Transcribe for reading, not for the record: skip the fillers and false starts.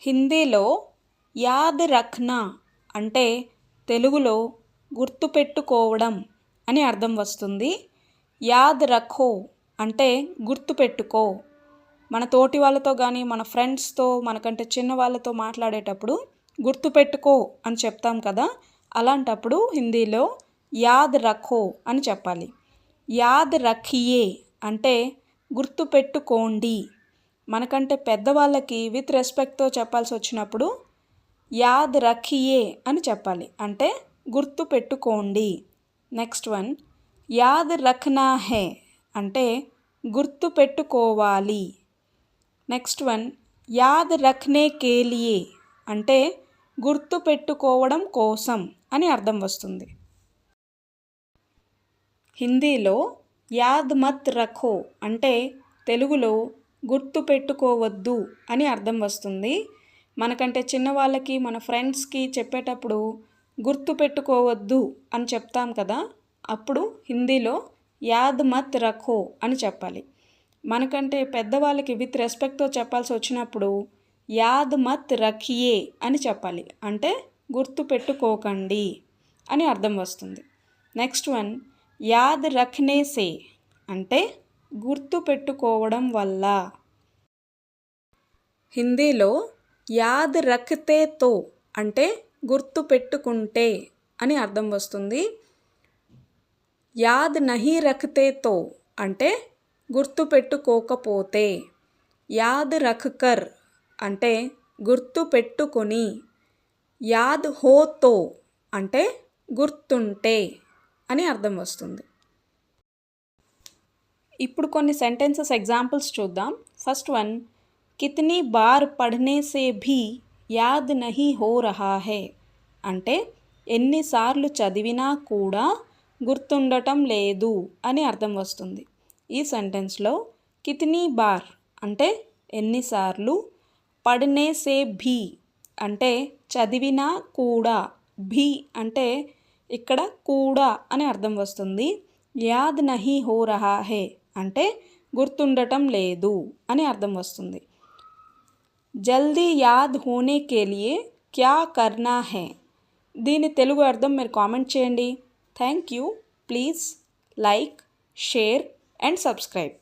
హిందీలో యాద్ రఖ్నా అంటే తెలుగులో గుర్తుపెట్టుకోవడం అని అర్థం వస్తుంది. యాద్ రఖో అంటే గుర్తుపెట్టుకో. మన తోటి వాళ్ళతో కానీ మన ఫ్రెండ్స్తో మనకంటే చిన్న వాళ్ళతో మాట్లాడేటప్పుడు గుర్తుపెట్టుకో అని చెప్తాం కదా, అలాంటప్పుడు హిందీలో యాద్ రఖో అని చెప్పాలి. యాద్ రఖియే అంటే గుర్తుపెట్టుకోండి. మనకంటే పెద్దవాళ్ళకి విత్ రెస్పెక్ట్తో చెప్పాల్సి వచ్చినప్పుడు యాద్ రఖియే అని చెప్పాలి, అంటే గుర్తు పెట్టుకోండి. నెక్స్ట్ వన్, యాద్ రఖ్నా హే అంటే గుర్తు పెట్టుకోవాలి. నెక్స్ట్ వన్, యాద్ రఖ్నే కే లియే అంటే గుర్తు పెట్టుకోవడం కోసం అని అర్థం వస్తుంది. హిందీలో యాద్ మత్ రఖో అంటే తెలుగులో గుర్తు పెట్టుకోవద్దు అని అర్థం వస్తుంది. మనకంటే చిన్నవాళ్ళకి మన ఫ్రెండ్స్కి చెప్పేటప్పుడు గుర్తు పెట్టుకోవద్దు అని చెప్తాం కదా, అప్పుడు హిందీలో యాద్ మత్ రఖో అని చెప్పాలి. మనకంటే పెద్దవాళ్ళకి విత్ రెస్పెక్ట్తో చెప్పాల్సి వచ్చినప్పుడు యాద్ మత్ రఖియే అని చెప్పాలి, అంటే గుర్తు పెట్టుకోకండి అని అర్థం వస్తుంది. నెక్స్ట్ వన్, యాద్ రఖ్నే సే అంటే గుర్తు పెట్టుకోవడం వల్ల. హిందీలో యాద్ రఖ్తే తో అంటే గుర్తు పెట్టుకుంటే అని అర్థం వస్తుంది. యాద్ నహీ రఖ్తే తో అంటే గుర్తు పెట్టుకోకపోతే. యాద్ రఖ్ కర్ అంటే గుర్తు పెట్టుకొని. యాద్ హో తో అంటే గుర్తుంటే అని అర్థం వస్తుంది. ఇప్పుడు కొన్ని సెంటెన్సెస్ ఎగ్జాంపుల్స్ చూద్దాం. ఫస్ట్ వన్, కితనీ బార్ పढ़ने से भी యాద్ నహీ హో రహా హై అంటే ఎన్నిసార్లు చదివినా కూడా గుర్తుండటం లేదు అని అర్థం వస్తుంది. ఈ సెంటెన్స్లో కితనీ బార్ అంటే ఎన్నిసార్లు, పढ़ने से भी అంటే చదివినా కూడా, భీ అంటే ఇక్కడ కూడా అని అర్థం వస్తుంది. యాద్ నహీ హో రహా హై అంటే గుర్తుండటం లేదు అని అర్థం వస్తుంది. జల్దీ యాద్ హోనే కే లియే క్యా కర్నా హై దీని తెలుగు అర్థం మీరు కామెంట్ చేయండి. Thank you. Please like, share and subscribe.